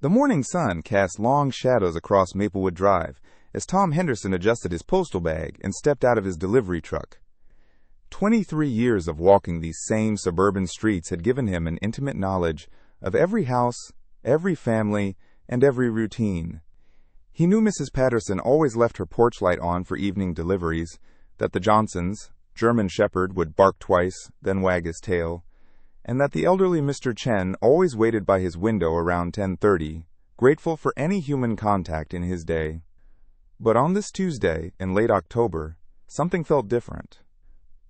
The morning sun cast long shadows across Maplewood Drive as Tom Henderson adjusted his postal bag and stepped out of his delivery truck. 23 years of walking these same suburban streets had given him an intimate knowledge of every house, every family, and every routine. He knew Mrs. Patterson always left her porch light on for evening deliveries, that the Johnsons, German Shepherd, would bark twice, then wag his tail, and that the elderly Mr. Chen always waited by his window around 10:30, grateful for any human contact in his day. But on this Tuesday, in late October, something felt different.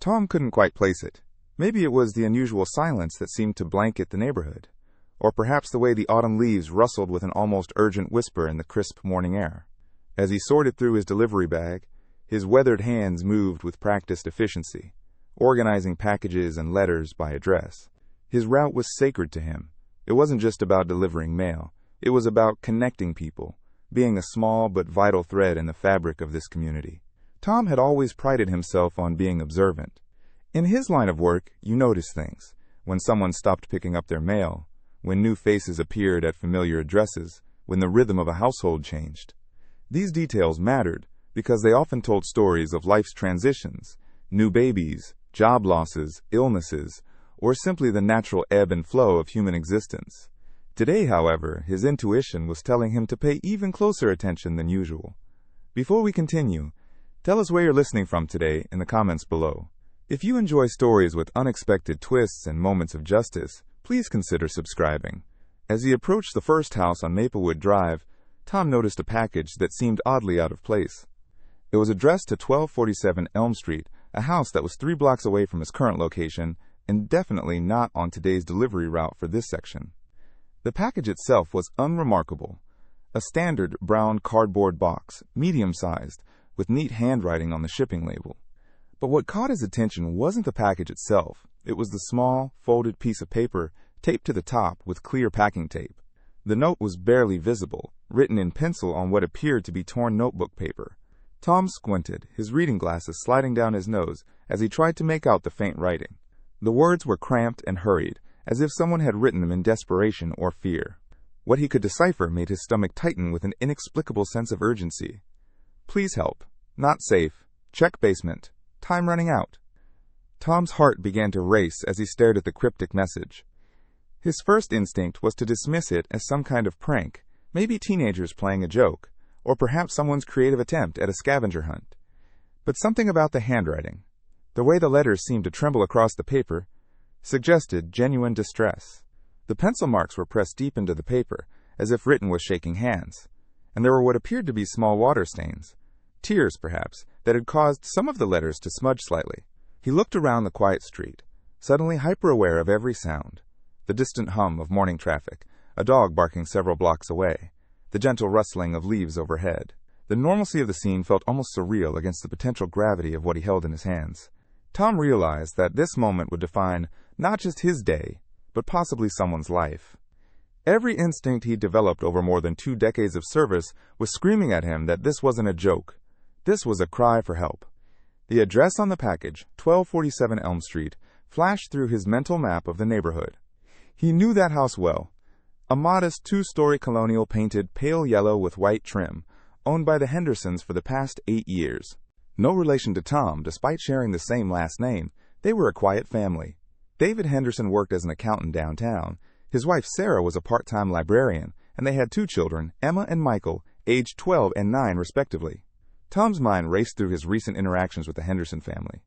Tom couldn't quite place it. Maybe it was the unusual silence that seemed to blanket the neighborhood, or perhaps the way the autumn leaves rustled with an almost urgent whisper in the crisp morning air. As he sorted through his delivery bag, his weathered hands moved with practiced efficiency, organizing packages and letters by address. His route was sacred to him. It wasn't just about delivering mail. It was about connecting people, being a small but vital thread in the fabric of this community. Tom had always prided himself on being observant. In his line of work, you notice things. When someone stopped picking up their mail, when new faces appeared at familiar addresses, when the rhythm of a household changed. These details mattered because they often told stories of life's transitions, new babies, job losses, illnesses, or simply the natural ebb and flow of human existence. Today, however, his intuition was telling him to pay even closer attention than usual. Before we continue, tell us where you're listening from today in the comments below. If you enjoy stories with unexpected twists and moments of justice, please consider subscribing. As he approached the first house on Maplewood Drive, Tom noticed a package that seemed oddly out of place. It was addressed to 1247 Elm Street, a house that was 3 blocks away from his current location, and definitely not on today's delivery route for this section. The package itself was unremarkable. A standard brown cardboard box, medium-sized, with neat handwriting on the shipping label. But what caught his attention wasn't the package itself. It was the small, folded piece of paper taped to the top with clear packing tape. The note was barely visible, written in pencil on what appeared to be torn notebook paper. Tom squinted, his reading glasses sliding down his nose as he tried to make out the faint writing. The words were cramped and hurried, as if someone had written them in desperation or fear. What he could decipher made his stomach tighten with an inexplicable sense of urgency. Please help. Not safe. Check basement. Time running out. Tom's heart began to race as he stared at the cryptic message. His first instinct was to dismiss it as some kind of prank, maybe teenagers playing a joke, or perhaps someone's creative attempt at a scavenger hunt. But something about the handwriting, the way the letters seemed to tremble across the paper, suggested genuine distress. The pencil marks were pressed deep into the paper, as if written with shaking hands, and there were what appeared to be small water stains, tears perhaps, that had caused some of the letters to smudge slightly. He looked around the quiet street, suddenly hyper-aware of every sound. The distant hum of morning traffic, a dog barking several blocks away, the gentle rustling of leaves overhead. The normalcy of the scene felt almost surreal against the potential gravity of what he held in his hands. Tom realized that this moment would define not just his day, but possibly someone's life. Every instinct he'd developed over more than 2 decades of service was screaming at him that this wasn't a joke. This was a cry for help. The address on the package, 1247 Elm Street, flashed through his mental map of the neighborhood. He knew that house well. A modest 2-story colonial painted pale yellow with white trim, owned by the Hendersons for the past 8 years. No relation to Tom, despite sharing the same last name, they were a quiet family. David Henderson worked as an accountant downtown. His wife Sarah was a part-time librarian, and they had 2 children, Emma and Michael, aged 12 and 9 respectively. Tom's mind raced through his recent interactions with the Henderson family.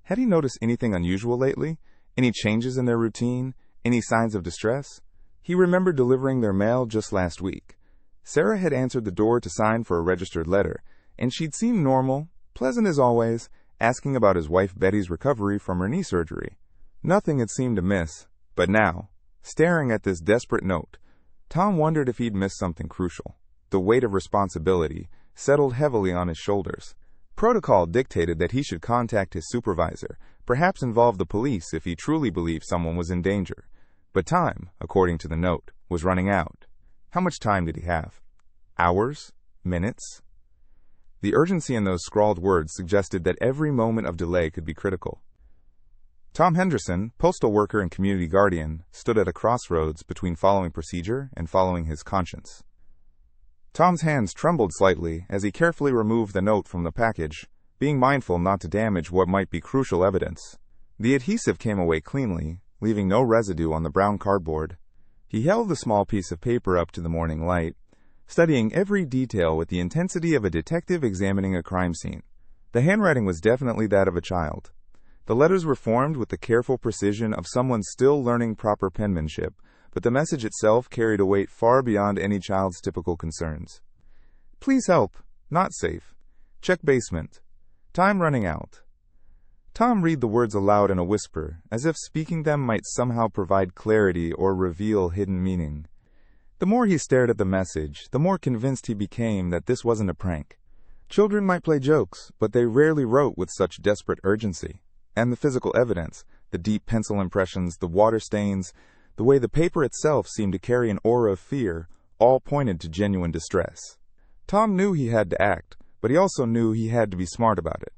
Had he noticed anything unusual lately? Any changes in their routine? Any signs of distress? He remembered delivering their mail just last week. Sarah had answered the door to sign for a registered letter, and she'd seemed normal, pleasant as always, asking about his wife Betty's recovery from her knee surgery. Nothing had seemed amiss, but now, staring at this desperate note, Tom wondered if he'd missed something crucial. The weight of responsibility settled heavily on his shoulders. Protocol dictated that he should contact his supervisor, perhaps involve the police if he truly believed someone was in danger. But time, according to the note, was running out. How much time did he have? Hours? Minutes? The urgency in those scrawled words suggested that every moment of delay could be critical. Tom Henderson, postal worker and community guardian, stood at a crossroads between following procedure and following his conscience. Tom's hands trembled slightly as he carefully removed the note from the package, being mindful not to damage what might be crucial evidence. The adhesive came away cleanly, leaving no residue on the brown cardboard. He held the small piece of paper up to the morning light, studying every detail with the intensity of a detective examining a crime scene. The handwriting was definitely that of a child. The letters were formed with the careful precision of someone still learning proper penmanship, but the message itself carried a weight far beyond any child's typical concerns. Please help. Not safe. Check basement. Time running out. Tom read the words aloud in a whisper, as if speaking them might somehow provide clarity or reveal hidden meaning. The more he stared at the message, the more convinced he became that this wasn't a prank. Children might play jokes, but they rarely wrote with such desperate urgency. And the physical evidence, the deep pencil impressions, the water stains, the way the paper itself seemed to carry an aura of fear, all pointed to genuine distress. Tom knew he had to act, but he also knew he had to be smart about it.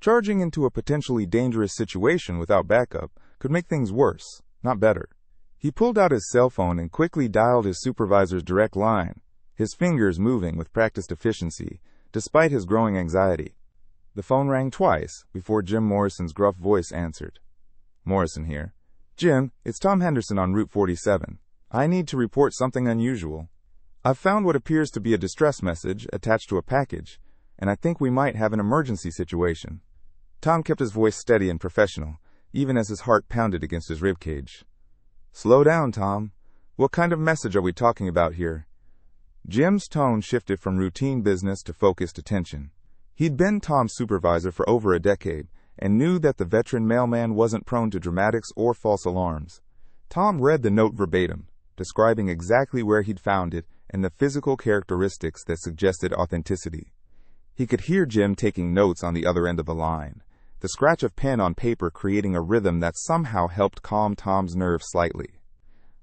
Charging into a potentially dangerous situation without backup could make things worse, not better. He pulled out his cell phone and quickly dialed his supervisor's direct line, his fingers moving with practiced efficiency, despite his growing anxiety. The phone rang twice before Jim Morrison's gruff voice answered. Morrison here. Jim, it's Tom Henderson on Route 47. I need to report something unusual. I've found what appears to be a distress message attached to a package, and I think we might have an emergency situation. Tom kept his voice steady and professional, even as his heart pounded against his ribcage. Slow down, Tom. What kind of message are we talking about here? Jim's tone shifted from routine business to focused attention. He'd been Tom's supervisor for over a decade, and knew that the veteran mailman wasn't prone to dramatics or false alarms. Tom read the note verbatim, describing exactly where he'd found it and the physical characteristics that suggested authenticity. He could hear Jim taking notes on the other end of the line, the scratch of pen on paper creating a rhythm that somehow helped calm Tom's nerves slightly.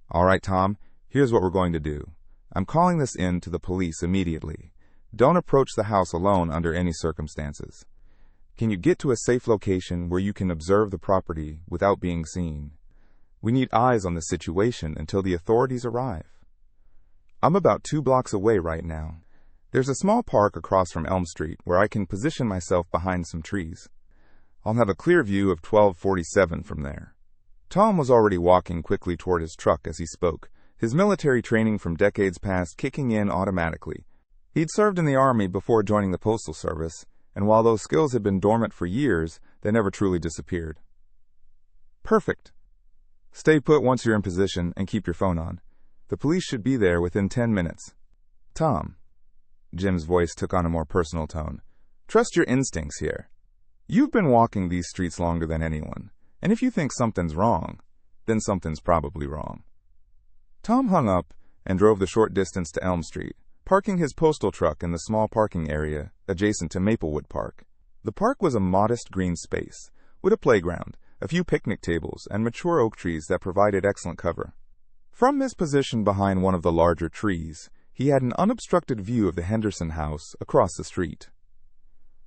All right, Tom, here's what we're going to do. I'm calling this in to the police immediately. Don't approach the house alone under any circumstances. Can you get to a safe location where you can observe the property without being seen? We need eyes on the situation until the authorities arrive. I'm about 2 blocks away right now. There's a small park across from Elm Street where I can position myself behind some trees. I'll have a clear view of 1247 from there. Tom was already walking quickly toward his truck as he spoke, his military training from decades past kicking in automatically. He'd served in the Army before joining the Postal Service, and while those skills had been dormant for years, they never truly disappeared. Perfect. Stay put once you're in position and keep your phone on. The police should be there within 10 minutes. Tom. Jim's voice took on a more personal tone. Trust your instincts here. You've been walking these streets longer than anyone, and if you think something's wrong, then something's probably wrong. Tom hung up and drove the short distance to Elm Street, parking his postal truck in the small parking area adjacent to Maplewood Park. The park was a modest green space, with a playground, a few picnic tables, and mature oak trees that provided excellent cover. From his position behind one of the larger trees, he had an unobstructed view of the Henderson house across the street.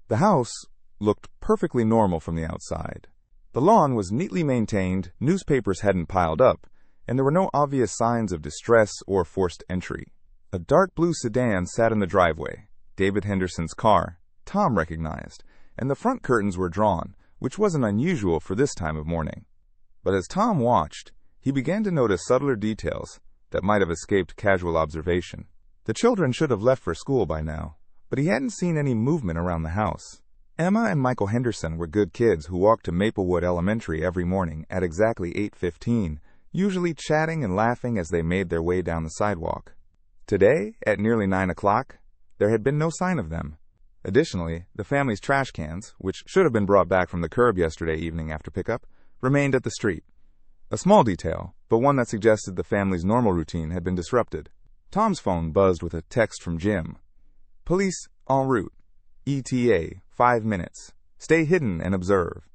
The house looked perfectly normal from the outside. The lawn was neatly maintained, newspapers hadn't piled up, and there were no obvious signs of distress or forced entry. A dark blue sedan sat in the driveway, David Henderson's car, Tom recognized, and the front curtains were drawn, which wasn't unusual for this time of morning. But as Tom watched, he began to notice subtler details that might have escaped casual observation. The children should have left for school by now, but he hadn't seen any movement around the house. Emma and Michael Henderson were good kids who walked to Maplewood Elementary every morning at exactly 8:15, usually chatting and laughing as they made their way down the sidewalk. Today, at nearly 9 o'clock, there had been no sign of them. Additionally, the family's trash cans, which should have been brought back from the curb yesterday evening after pickup, remained at the street. A small detail, but one that suggested the family's normal routine had been disrupted. Tom's phone buzzed with a text from Jim. Police en route. ETA, 5 minutes. Stay hidden and observe.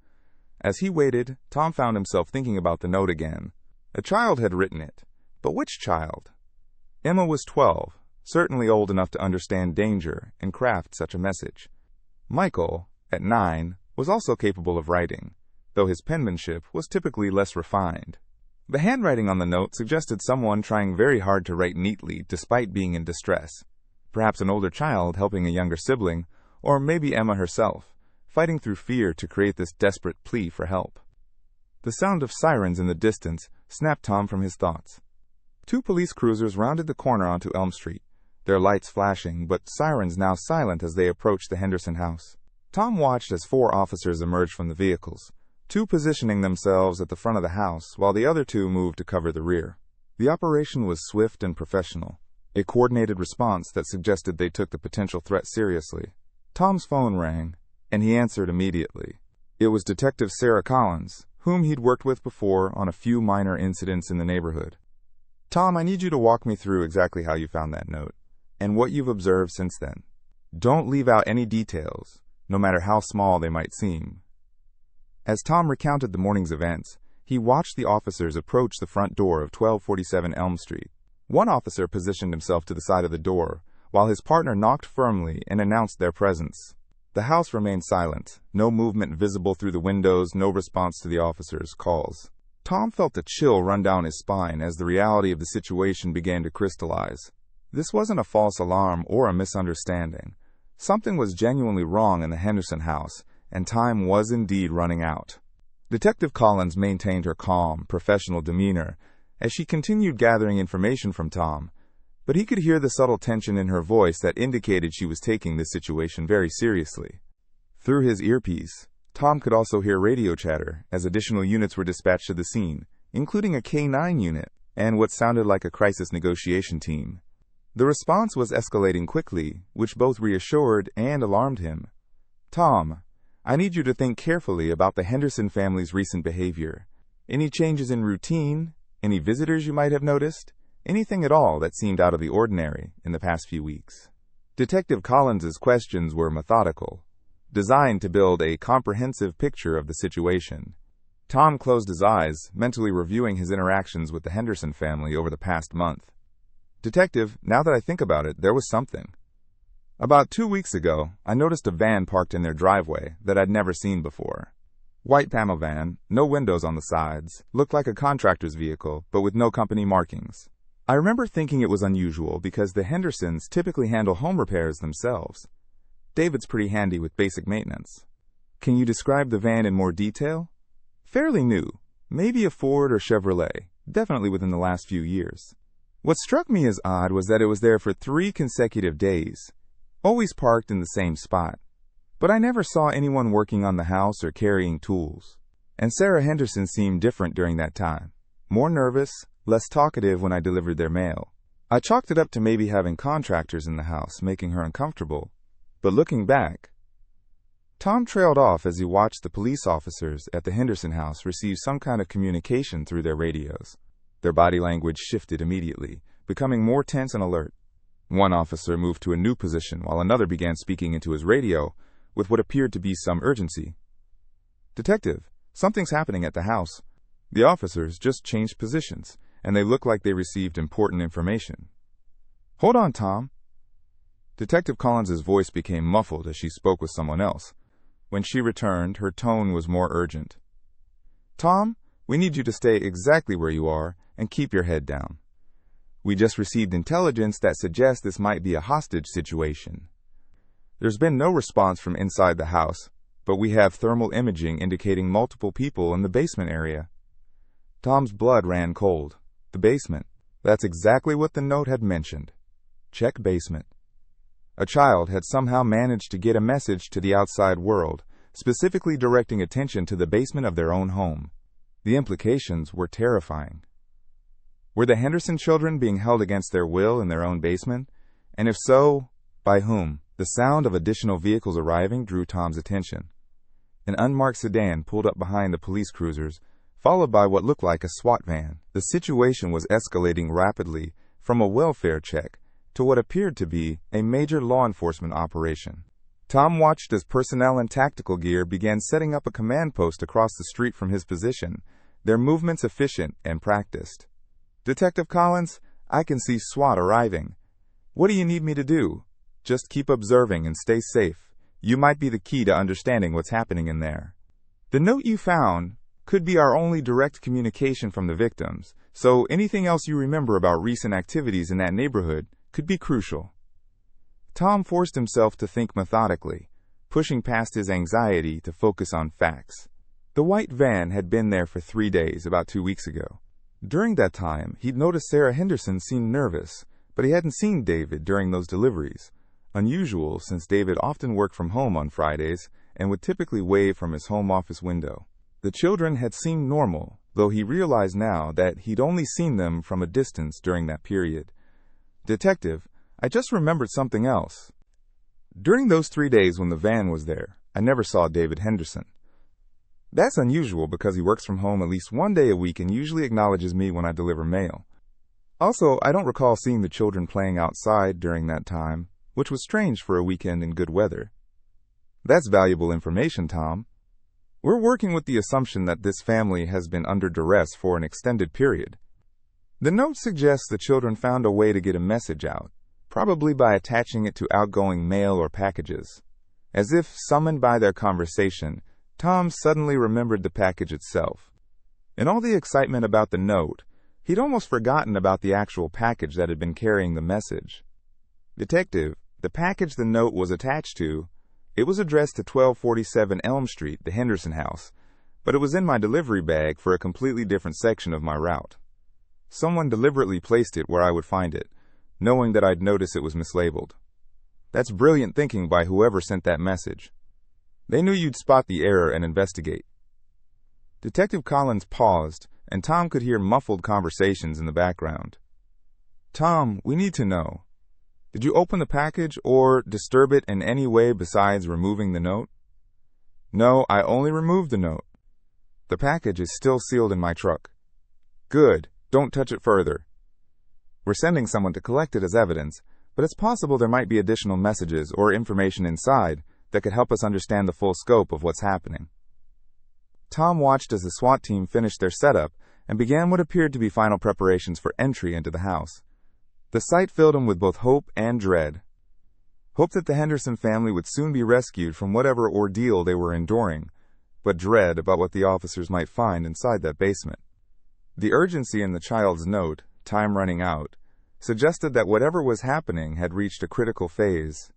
As he waited, Tom found himself thinking about the note again. A child had written it. But which child? Emma was 12, certainly old enough to understand danger and craft such a message. Michael, at 9, was also capable of writing, though his penmanship was typically less refined. The handwriting on the note suggested someone trying very hard to write neatly despite being in distress. Perhaps an older child helping a younger sibling, or maybe Emma herself, fighting through fear to create this desperate plea for help. The sound of sirens in the distance snapped Tom from his thoughts. 2 police cruisers rounded the corner onto Elm Street, their lights flashing, but sirens now silent as they approached the Henderson house. Tom watched as 4 officers emerged from the vehicles, 2 positioning themselves at the front of the house while the other 2 moved to cover the rear. The operation was swift and professional, a coordinated response that suggested they took the potential threat seriously. Tom's phone rang, and he answered immediately. It was Detective Sarah Collins, whom he'd worked with before on a few minor incidents in the neighborhood. Tom, I need you to walk me through exactly how you found that note, and what you've observed since then. Don't leave out any details, no matter how small they might seem. As Tom recounted the morning's events, he watched the officers approach the front door of 1247 Elm Street. One officer positioned himself to the side of the door, while his partner knocked firmly and announced their presence. The house remained silent, no movement visible through the windows, no response to the officers' calls. Tom felt a chill run down his spine as the reality of the situation began to crystallize. This wasn't a false alarm or a misunderstanding. Something was genuinely wrong in the Henderson house, and time was indeed running out. Detective Collins maintained her calm, professional demeanor as she continued gathering information from Tom, but he could hear the subtle tension in her voice that indicated she was taking this situation very seriously. Through his earpiece, Tom could also hear radio chatter as additional units were dispatched to the scene, including a K-9 unit and what sounded like a crisis negotiation team. The response was escalating quickly, which both reassured and alarmed him. Tom, I need you to think carefully about the Henderson family's recent behavior. Any changes in routine? Any visitors you might have noticed? Anything at all that seemed out of the ordinary in the past few weeks? Detective Collins's questions were methodical, designed to build a comprehensive picture of the situation. Tom closed his eyes, mentally reviewing his interactions with the Henderson family over the past month. Detective, now that I think about it, there was something. About 2 weeks ago, I noticed a van parked in their driveway that I'd never seen before. White panel van, no windows on the sides, looked like a contractor's vehicle, but with no company markings. I remember thinking it was unusual because the Hendersons typically handle home repairs themselves. David's pretty handy with basic maintenance. Can you describe the van in more detail? Fairly new, maybe a Ford or Chevrolet, definitely within the last few years. What struck me as odd was that it was there for 3 consecutive days, always parked in the same spot. But I never saw anyone working on the house or carrying tools. And Sarah Henderson seemed different during that time. More nervous, less talkative when I delivered their mail. I chalked it up to maybe having contractors in the house, making her uncomfortable. But looking back, Tom trailed off as he watched the police officers at the Henderson house receive some kind of communication through their radios. Their body language shifted immediately, becoming more tense and alert. One officer moved to a new position while another began speaking into his radio with what appeared to be some urgency. Detective, something's happening at the house. The officers just changed positions, and they look like they received important information. Hold on, Tom. Detective Collins's voice became muffled as she spoke with someone else. When she returned, her tone was more urgent. Tom, we need you to stay exactly where you are and keep your head down. We just received intelligence that suggests this might be a hostage situation. There's been no response from inside the house, but we have thermal imaging indicating multiple people in the basement area. Tom's blood ran cold. The basement. That's exactly what the note had mentioned. Check basement. A child had somehow managed to get a message to the outside world, specifically directing attention to the basement of their own home. The implications were terrifying. Were the Henderson children being held against their will in their own basement? And if so, by whom? The sound of additional vehicles arriving drew Tom's attention. An unmarked sedan pulled up behind the police cruisers, followed by what looked like a SWAT van. The situation was escalating rapidly from a welfare check to what appeared to be a major law enforcement operation. Tom watched as personnel and tactical gear began setting up a command post across the street from his position, their movements efficient and practiced. Detective Collins, I can see SWAT arriving. What do you need me to do? Just keep observing and stay safe. You might be the key to understanding what's happening in there. The note you found could be our only direct communication from the victims, so anything else you remember about recent activities in that neighborhood could be crucial. Tom forced himself to think methodically, pushing past his anxiety to focus on facts. The white van had been there for 3 days, about 2 weeks ago. During that time, he'd noticed Sarah Henderson seemed nervous, but he hadn't seen David during those deliveries. Unusual, since David often worked from home on Fridays and would typically wave from his home office window. The children had seemed normal, though he realized now that he'd only seen them from a distance during that period. "Detective, I just remembered something else. During those 3 days when the van was there, I never saw David Henderson. That's unusual because he works from home at least 1 day a week and usually acknowledges me when I deliver mail. Also, I don't recall seeing the children playing outside during that time, which was strange for a weekend in good weather." "That's valuable information, Tom. We're working with the assumption that this family has been under duress for an extended period. The note suggests the children found a way to get a message out, probably by attaching it to outgoing mail or packages. As if summoned by their conversation, Tom suddenly remembered the package itself. In all the excitement about the note, he'd almost forgotten about the actual package that had been carrying the message. Detective, the package the note was attached to, it was addressed to 1247 Elm Street, the Henderson house, but it was in my delivery bag for a completely different section of my route. Someone deliberately placed it where I would find it, knowing that I'd notice it was mislabeled. That's brilliant thinking by whoever sent that message. They knew you'd spot the error and investigate." Detective Collins paused, and Tom could hear muffled conversations in the background. "Tom, we need to know. Did you open the package or disturb it in any way besides removing the note?" "No, I only removed the note. The package is still sealed in my truck." "Good. Don't touch it further. We're sending someone to collect it as evidence, but it's possible there might be additional messages or information inside that could help us understand the full scope of what's happening." Tom watched as the SWAT team finished their setup and began what appeared to be final preparations for entry into the house. The sight filled him with both hope and dread. Hope that the Henderson family would soon be rescued from whatever ordeal they were enduring, but dread about what the officers might find inside that basement. The urgency in the child's note, time running out, suggested that whatever was happening had reached a critical phase.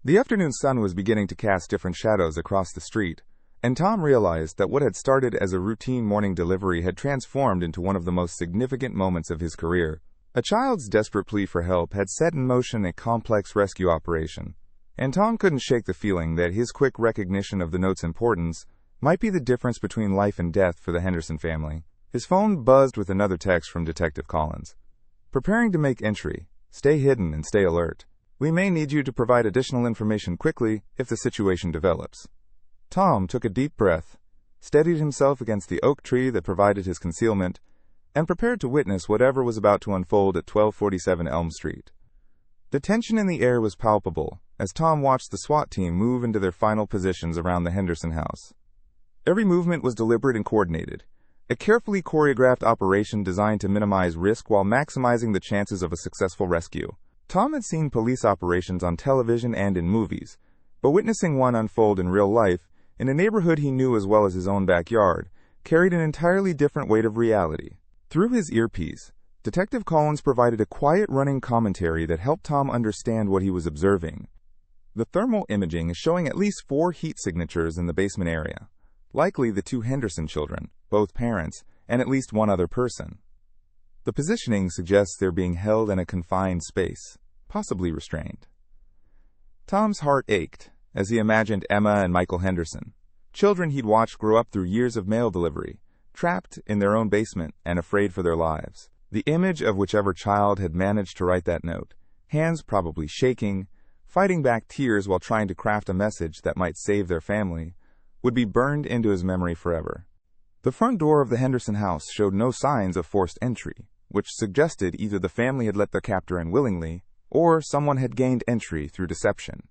The afternoon sun was beginning to cast different shadows across the street, and Tom realized that what had started as a routine morning delivery had transformed into one of the most significant moments of his career. A child's desperate plea for help had set in motion a complex rescue operation, and Tom couldn't shake the feeling that his quick recognition of the note's importance might be the difference between life and death for the Henderson family. His phone buzzed with another text from Detective Collins. "Preparing to make entry. Stay hidden and stay alert. We may need you to provide additional information quickly if the situation develops." Tom took a deep breath, steadied himself against the oak tree that provided his concealment, and prepared to witness whatever was about to unfold at 1247 Elm Street. The tension in the air was palpable as Tom watched the SWAT team move into their final positions around the Henderson house. Every movement was deliberate and coordinated, a carefully choreographed operation designed to minimize risk while maximizing the chances of a successful rescue. Tom had seen police operations on television and in movies, but witnessing one unfold in real life, in a neighborhood he knew as well as his own backyard, carried an entirely different weight of reality. Through his earpiece, Detective Collins provided a quiet running commentary that helped Tom understand what he was observing. The thermal imaging is showing at least 4 heat signatures in the basement area, likely the 2 Henderson children, both parents, and at least one other person. The positioning suggests they're being held in a confined space, possibly restrained. Tom's heart ached as he imagined Emma and Michael Henderson, children he'd watched grow up through years of mail delivery, trapped in their own basement and afraid for their lives. The image of whichever child had managed to write that note, hands probably shaking, fighting back tears while trying to craft a message that might save their family, would be burned into his memory forever. The front door of the Henderson house showed no signs of forced entry, which suggested either the family had let their captor in willingly, or someone had gained entry through deception.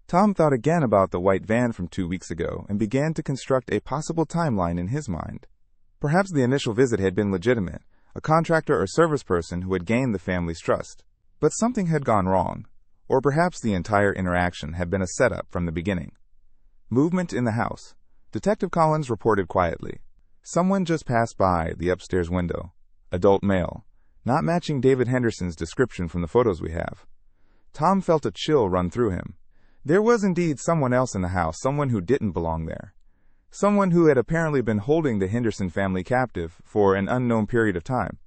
Tom thought again about the white van from 2 weeks ago and began to construct a possible timeline in his mind. Perhaps the initial visit had been legitimate, a contractor or service person who had gained the family's trust. But something had gone wrong, or perhaps the entire interaction had been a setup from the beginning. Movement in the house. Detective Collins reported quietly. Someone just passed by the upstairs window. Adult male. Not matching David Henderson's description from the photos we have. Tom felt a chill run through him. There was indeed someone else in the house, someone who didn't belong there. Someone who had apparently been holding the Henderson family captive for an unknown period of time.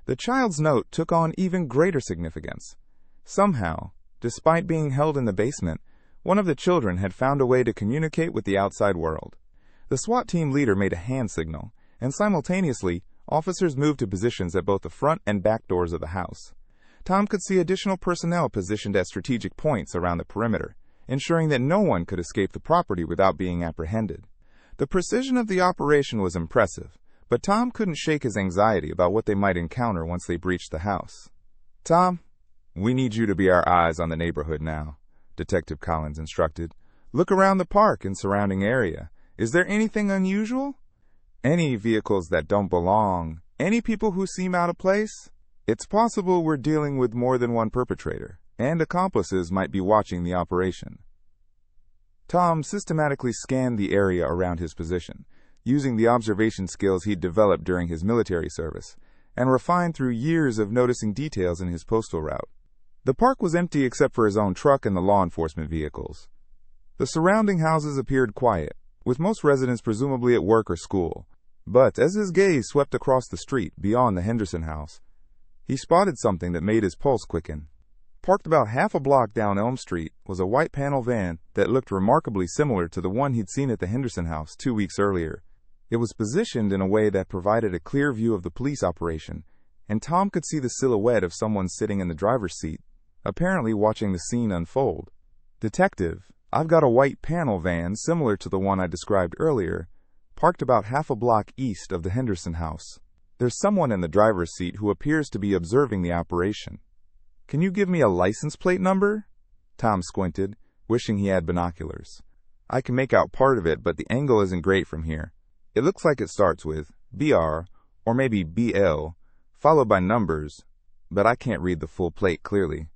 The child's note took on even greater significance. Somehow, despite being held in the basement, one of the children had found a way to communicate with the outside world. The SWAT team leader made a hand signal, and simultaneously, officers moved to positions at both the front and back doors of the house. Tom could see additional personnel positioned at strategic points around the perimeter, ensuring that no one could escape the property without being apprehended. The precision of the operation was impressive, but Tom couldn't shake his anxiety about what they might encounter once they breached the house. "Tom, we need you to be our eyes on the neighborhood now," Detective Collins instructed. "Look around the park and surrounding area. Is there anything unusual? Any vehicles that don't belong? Any people who seem out of place? It's possible we're dealing with more than one perpetrator, and accomplices might be watching the operation." Tom systematically scanned the area around his position, using the observation skills he'd developed during his military service, and refined through years of noticing details in his postal route. The park was empty except for his own truck and the law enforcement vehicles. The surrounding houses appeared quiet, with most residents presumably at work or school. But as his gaze swept across the street beyond the Henderson house, he spotted something that made his pulse quicken. Parked about half a block down Elm Street was a white panel van that looked remarkably similar to the one he'd seen at the Henderson house 2 weeks earlier. It was positioned in a way that provided a clear view of the police operation, and Tom could see the silhouette of someone sitting in the driver's seat, apparently watching the scene unfold. "Detective, I've got a white panel van similar to the one I described earlier, parked about half a block east of the Henderson house. There's someone in the driver's seat who appears to be observing the operation. Can you give me a license plate number?" Tom squinted, wishing he had binoculars. "I can make out part of it, but the angle isn't great from here. It looks like it starts with BR, or maybe BL, followed by numbers, but I can't read the full plate clearly."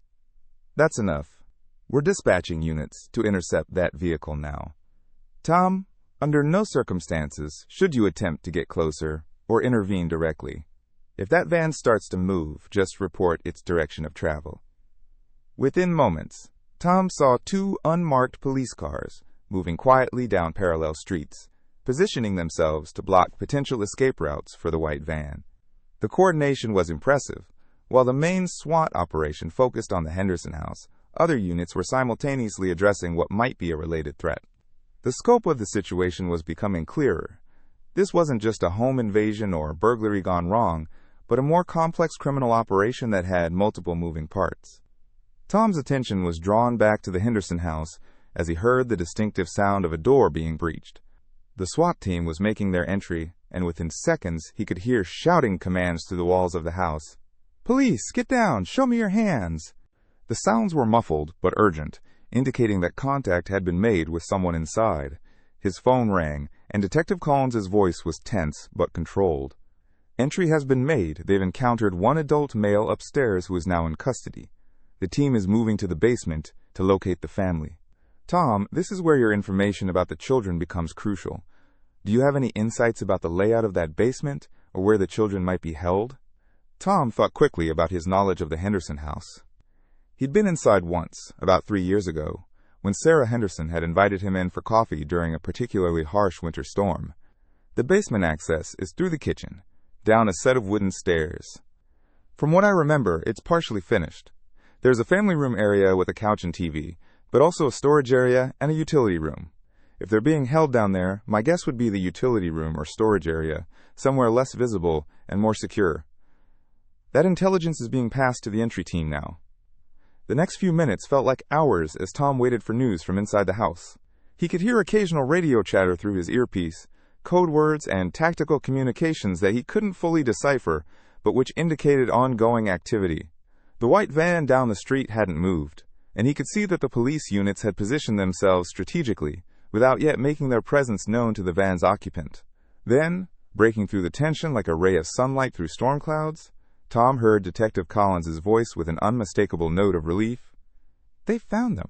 "That's enough. We're dispatching units to intercept that vehicle now. Tom, under no circumstances should you attempt to get closer or intervene directly. If that van starts to move, just report its direction of travel." Within moments, Tom saw 2 unmarked police cars moving quietly down parallel streets, positioning themselves to block potential escape routes for the white van. The coordination was impressive. While the main SWAT operation focused on the Henderson house, other units were simultaneously addressing what might be a related threat. The scope of the situation was becoming clearer. This wasn't just a home invasion or burglary gone wrong, but a more complex criminal operation that had multiple moving parts. Tom's attention was drawn back to the Henderson house as he heard the distinctive sound of a door being breached. The SWAT team was making their entry, and within seconds he could hear shouting commands through the walls of the house. "Police, get down! Show me your hands!" The sounds were muffled but urgent, indicating that contact had been made with someone inside. His phone rang, and Detective Collins's voice was tense but controlled. "Entry has been made. They've encountered one adult male upstairs who is now in custody. The team is moving to the basement to locate the family." "Tom, this is where your information about the children becomes crucial. Do you have any insights about the layout of that basement or where the children might be held?" Tom thought quickly about his knowledge of the Henderson house. He'd been inside once, about 3 years ago, when Sarah Henderson had invited him in for coffee during a particularly harsh winter storm. The basement access is through the kitchen, down a set of wooden stairs. From what I remember, it's partially finished. There's a family room area with a couch and TV, but also a storage area and a utility room. If they're being held down there, my guess would be the utility room or storage area, somewhere less visible and more secure. That intelligence is being passed to the entry team now. The next few minutes felt like hours as Tom waited for news from inside the house. He could hear occasional radio chatter through his earpiece, code words and tactical communications that he couldn't fully decipher, but which indicated ongoing activity. The white van down the street hadn't moved, and he could see that the police units had positioned themselves strategically, without yet making their presence known to the van's occupant. Then, breaking through the tension like a ray of sunlight through storm clouds, Tom heard Detective Collins's voice with an unmistakable note of relief. "They found them.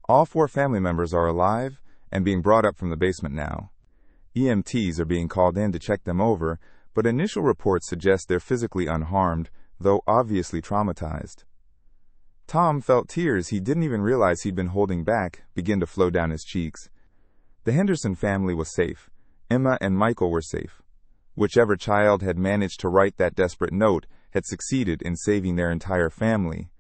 All 4 family members are alive and being brought up from the basement now. EMTs are being called in to check them over, but initial reports suggest they're physically unharmed, though obviously traumatized. Tom felt tears he didn't even realize he'd been holding back begin to flow down his cheeks. The Henderson family was safe. Emma and Michael were safe. Whichever child had managed to write that desperate note had succeeded in saving their entire family.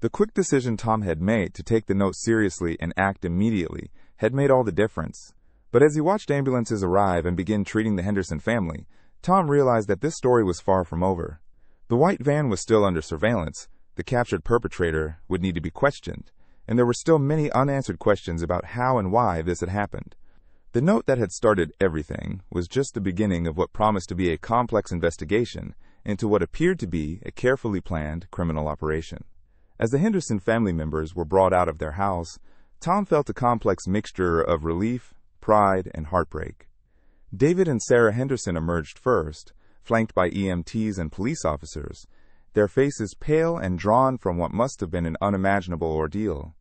The quick decision Tom had made to take the note seriously and act immediately had made all the difference. But as he watched ambulances arrive and begin treating the Henderson family, Tom realized that this story was far from over. The white van was still under surveillance, the captured perpetrator would need to be questioned, and there were still many unanswered questions about how and why this had happened. The note that had started everything was just the beginning of what promised to be a complex investigation into what appeared to be a carefully planned criminal operation. As the Henderson family members were brought out of their house, Tom felt a complex mixture of relief, pride, and heartbreak. David and Sarah Henderson emerged first, flanked by EMTs and police officers, their faces pale and drawn from what must have been an unimaginable ordeal.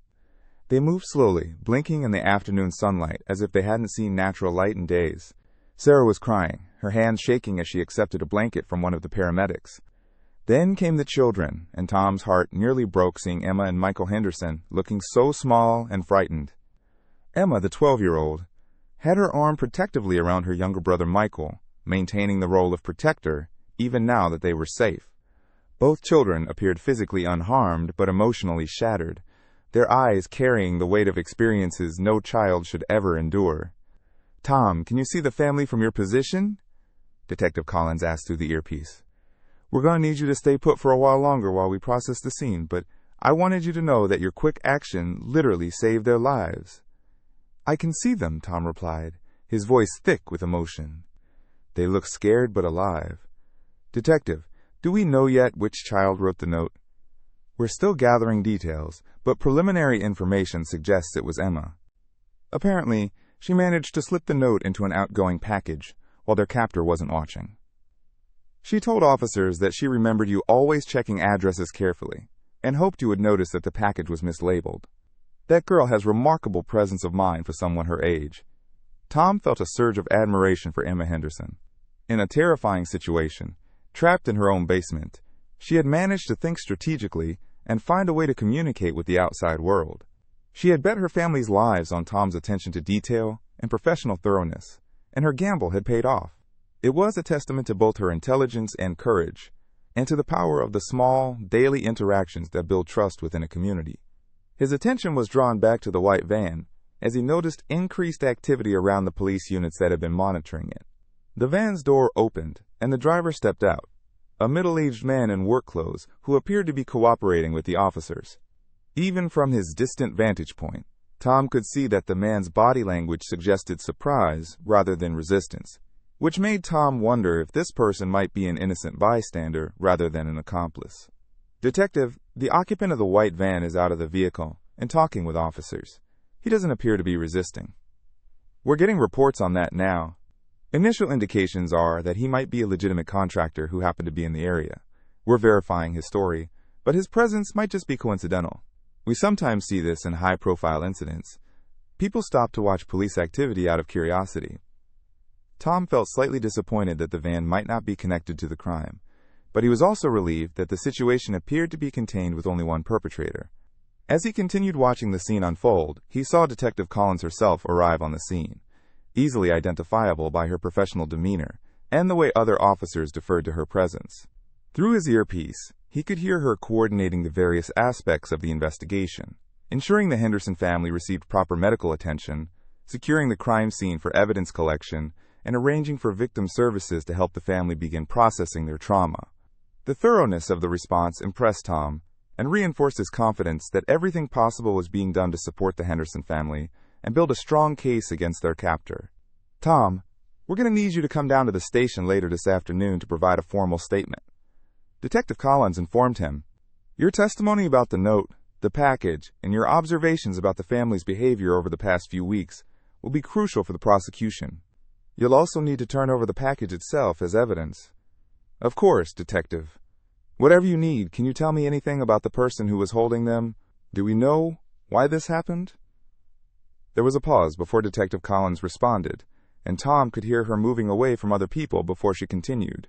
They moved slowly, blinking in the afternoon sunlight as if they hadn't seen natural light in days. Sarah was crying, her hands shaking as she accepted a blanket from one of the paramedics. Then came the children, and Tom's heart nearly broke seeing Emma and Michael Henderson looking so small and frightened. Emma, the 12-year-old, had her arm protectively around her younger brother Michael, maintaining the role of protector, even now that they were safe. Both children appeared physically unharmed but emotionally shattered, their eyes carrying the weight of experiences no child should ever endure. "Tom, can you see the family from your position?" Detective Collins asked through the earpiece. "We're going to need you to stay put for a while longer while we process the scene, but I wanted you to know that your quick action literally saved their lives." "I can see them," Tom replied, his voice thick with emotion. "They look scared but alive." "Detective, do we know yet which child wrote the note?" "We're still gathering details, but preliminary information suggests it was Emma. Apparently, she managed to slip the note into an outgoing package while their captor wasn't watching. She told officers that she remembered you always checking addresses carefully and hoped you would notice that the package was mislabeled. That girl has remarkable presence of mind for someone her age." Tom felt a surge of admiration for Emma Henderson. In a terrifying situation, trapped in her own basement, she had managed to think strategically and find a way to communicate with the outside world. She had bet her family's lives on Tom's attention to detail and professional thoroughness, and her gamble had paid off. It was a testament to both her intelligence and courage, and to the power of the small, daily interactions that build trust within a community. His attention was drawn back to the white van as he noticed increased activity around the police units that had been monitoring it. The van's door opened, and the driver stepped out, a middle-aged man in work clothes who appeared to be cooperating with the officers. Even from his distant vantage point, Tom could see that the man's body language suggested surprise rather than resistance, which made Tom wonder if this person might be an innocent bystander rather than an accomplice. "Detective, the occupant of the white van is out of the vehicle and talking with officers. He doesn't appear to be resisting." "We're getting reports on that now. Initial indications are that he might be a legitimate contractor who happened to be in the area. We're verifying his story, but his presence might just be coincidental. We sometimes see this in high-profile incidents. People stop to watch police activity out of curiosity." Tom felt slightly disappointed that the van might not be connected to the crime, but he was also relieved that the situation appeared to be contained with only one perpetrator. As he continued watching the scene unfold, he saw Detective Collins herself arrive on the scene, easily identifiable by her professional demeanor and the way other officers deferred to her presence. Through his earpiece, he could hear her coordinating the various aspects of the investigation, ensuring the Henderson family received proper medical attention, securing the crime scene for evidence collection, and arranging for victim services to help the family begin processing their trauma. The thoroughness of the response impressed Tom and reinforced his confidence that everything possible was being done to support the Henderson family and build a strong case against their captor. "Tom, we're going to need you to come down to the station later this afternoon to provide a formal statement." Detective Collins informed him, "Your testimony about the note, the package, and your observations about the family's behavior over the past few weeks will be crucial for the prosecution. You'll also need to turn over the package itself as evidence." "Of course, Detective. Whatever you need, can you tell me anything about the person who was holding them? Do we know why this happened?" There was a pause before Detective Collins responded, and Tom could hear her moving away from other people before she continued.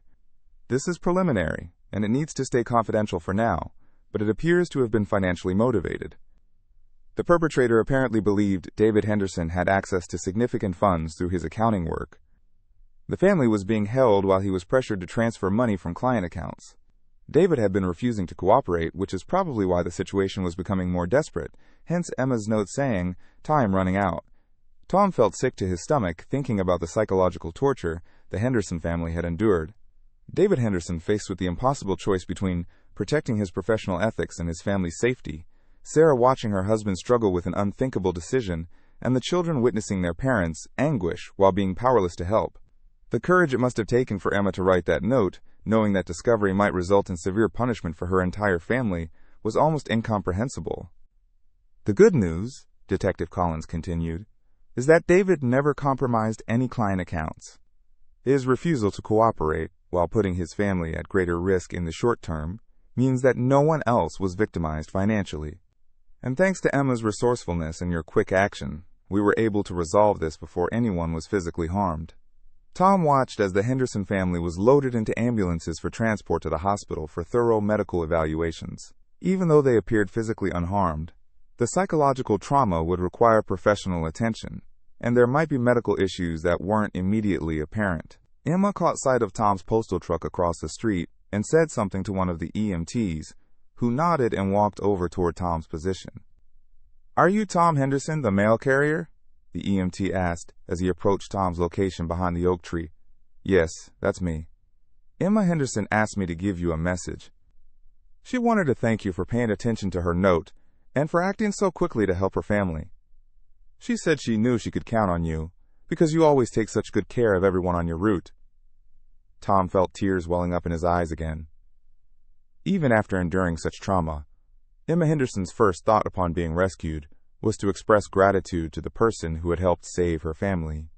"This is preliminary, and it needs to stay confidential for now, but it appears to have been financially motivated." The perpetrator apparently believed David Henderson had access to significant funds through his accounting work. The family was being held while he was pressured to transfer money from client accounts. David had been refusing to cooperate, which is probably why the situation was becoming more desperate, hence Emma's note saying, "Time running out." Tom felt sick to his stomach thinking about the psychological torture the Henderson family had endured. David Henderson, faced with the impossible choice between protecting his professional ethics and his family's safety, Sarah watching her husband struggle with an unthinkable decision, and the children witnessing their parents' anguish while being powerless to help. The courage it must have taken for Emma to write that note, knowing that discovery might result in severe punishment for her entire family, was almost incomprehensible. "The good news," Detective Collins continued, "is that David never compromised any client accounts. His refusal to cooperate, while putting his family at greater risk in the short term, means that no one else was victimized financially. And thanks to Emma's resourcefulness and your quick action, we were able to resolve this before anyone was physically harmed." Tom watched as the Henderson family was loaded into ambulances for transport to the hospital for thorough medical evaluations. Even though they appeared physically unharmed, the psychological trauma would require professional attention, and there might be medical issues that weren't immediately apparent. Emma caught sight of Tom's postal truck across the street and said something to one of the EMTs, who nodded and walked over toward Tom's position. "Are you Tom Henderson, the mail carrier?" the EMT asked as he approached Tom's location behind the oak tree. "Yes, that's me. Emma Henderson asked me to give you a message. She wanted to thank you for paying attention to her note and for acting so quickly to help her family. She said she knew she could count on you because you always take such good care of everyone on your route." Tom felt tears welling up in his eyes again. Even after enduring such trauma, Emma Henderson's first thought upon being rescued was to express gratitude to the person who had helped save her family.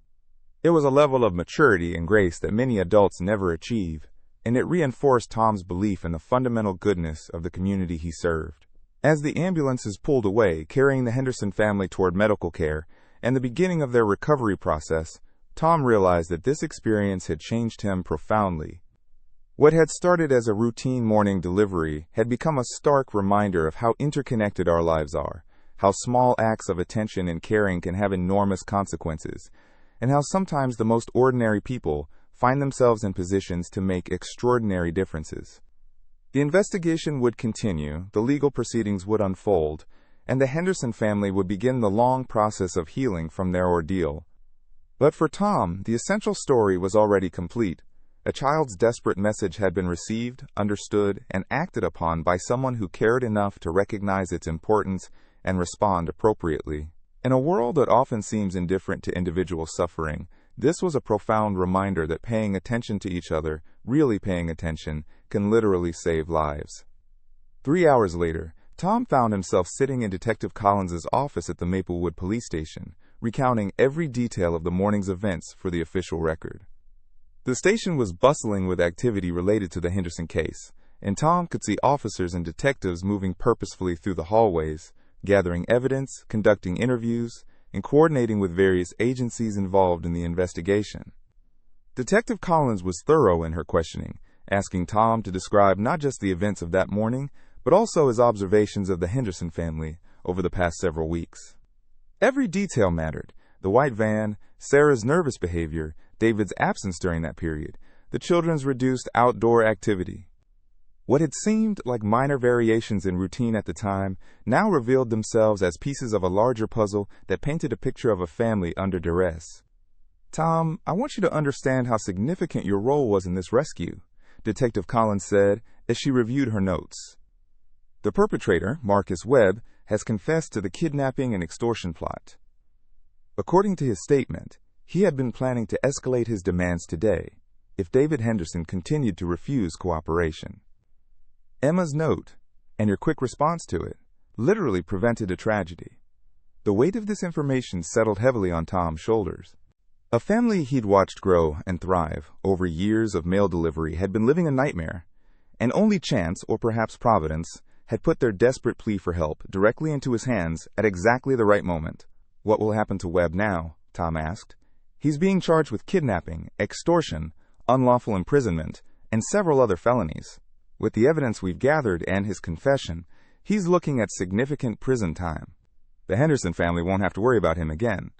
It was a level of maturity and grace that many adults never achieve, and it reinforced Tom's belief in the fundamental goodness of the community he served. As the ambulances pulled away, carrying the Henderson family toward medical care and the beginning of their recovery process, Tom realized that this experience had changed him profoundly. What had started as a routine morning delivery had become a stark reminder of how interconnected our lives are, how small acts of attention and caring can have enormous consequences, and how sometimes the most ordinary people find themselves in positions to make extraordinary differences. The investigation would continue, the legal proceedings would unfold, and the Henderson family would begin the long process of healing from their ordeal. But for Tom, the essential story was already complete. A child's desperate message had been received, understood, and acted upon by someone who cared enough to recognize its importance and respond appropriately. In a world that often seems indifferent to individual suffering, this was a profound reminder that paying attention to each other, really paying attention, can literally save lives. 3 hours later, Tom found himself sitting in Detective Collins's office at the Maplewood police station, recounting every detail of the morning's events for the official record. The station was bustling with activity related to the Henderson case, and Tom could see officers and detectives moving purposefully through the hallways, gathering evidence, conducting interviews, and coordinating with various agencies involved in the investigation. Detective Collins was thorough in her questioning, asking Tom to describe not just the events of that morning, but also his observations of the Henderson family over the past several weeks. Every detail mattered: the white van, Sarah's nervous behavior, David's absence during that period, the children's reduced outdoor activity. What had seemed like minor variations in routine at the time now revealed themselves as pieces of a larger puzzle that painted a picture of a family under duress. "Tom, I want you to understand how significant your role was in this rescue," Detective Collins said as she reviewed her notes. "The perpetrator, Marcus Webb, has confessed to the kidnapping and extortion plot. According to his statement, he had been planning to escalate his demands today if David Henderson continued to refuse cooperation. Emma's note, and your quick response to it, literally prevented a tragedy." The weight of this information settled heavily on Tom's shoulders. A family he'd watched grow and thrive over years of mail delivery had been living a nightmare, and only chance, or perhaps providence, had put their desperate plea for help directly into his hands at exactly the right moment. "What will happen to Webb now?" Tom asked. He's being charged with kidnapping, extortion, unlawful imprisonment, and several other felonies. With the evidence we've gathered and his confession, he's looking at significant prison time. The Henderson family won't have to worry about him again."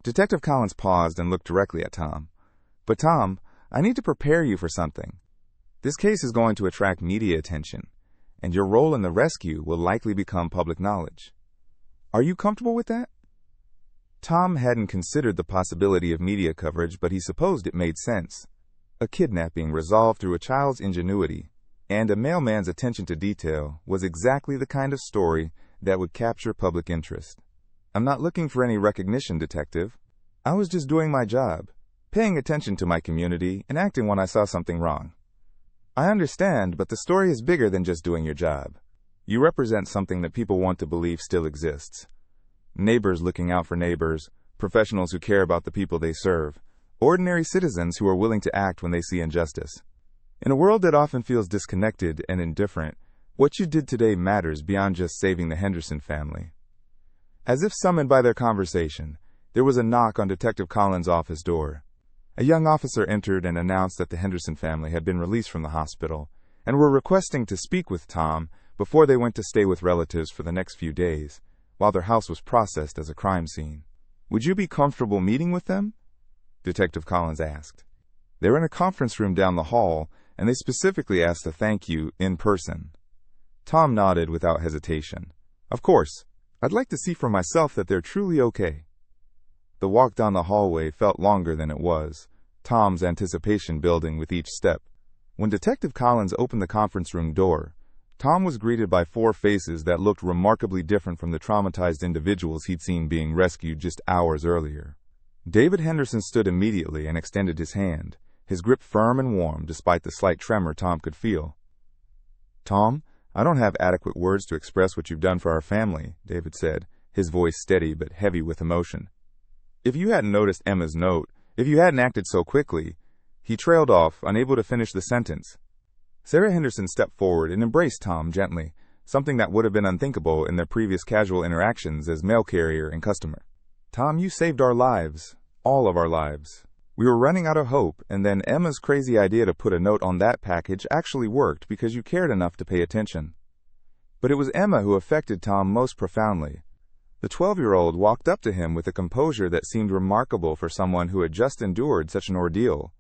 Detective Collins paused and looked directly at Tom. "But Tom, I need to prepare you for something. This case is going to attract media attention, and your role in the rescue will likely become public knowledge. Are you comfortable with that?" Tom hadn't considered the possibility of media coverage, but he supposed it made sense. A kidnapping resolved through a child's ingenuity and a mailman's attention to detail was exactly the kind of story that would capture public interest. "I'm not looking for any recognition, Detective. I was just doing my job, paying attention to my community and acting when I saw something wrong." "I understand, but the story is bigger than just doing your job. You represent something that people want to believe still exists. Neighbors looking out for neighbors, professionals who care about the people they serve, ordinary citizens who are willing to act when they see injustice. In a world that often feels disconnected and indifferent, what you did today matters beyond just saving the Henderson family." As if summoned by their conversation, there was a knock on Detective Collins' office door. A young officer entered and announced that the Henderson family had been released from the hospital and were requesting to speak with Tom before they went to stay with relatives for the next few days, while their house was processed as a crime scene. "Would you be comfortable meeting with them?" Detective Collins asked. "They're in a conference room down the hall, and they specifically asked to thank you in person." Tom nodded without hesitation. "Of course. I'd like to see for myself that they're truly okay." The walk down the hallway felt longer than it was, Tom's anticipation building with each step. When Detective Collins opened the conference room door, Tom was greeted by 4 faces that looked remarkably different from the traumatized individuals he'd seen being rescued just hours earlier. David Henderson stood immediately and extended his hand, his grip firm and warm despite the slight tremor Tom could feel. "Tom, I don't have adequate words to express what you've done for our family," David said, his voice steady but heavy with emotion. "If you hadn't noticed Emma's note, if you hadn't acted so quickly—" He trailed off, unable to finish the sentence. Sarah Henderson stepped forward and embraced Tom gently, something that would have been unthinkable in their previous casual interactions as mail carrier and customer. "Tom, you saved our lives. All of our lives. We were running out of hope, and then Emma's crazy idea to put a note on that package actually worked because you cared enough to pay attention." But it was Emma who affected Tom most profoundly. The 12-year-old walked up to him with a composure that seemed remarkable for someone who had just endured such an ordeal.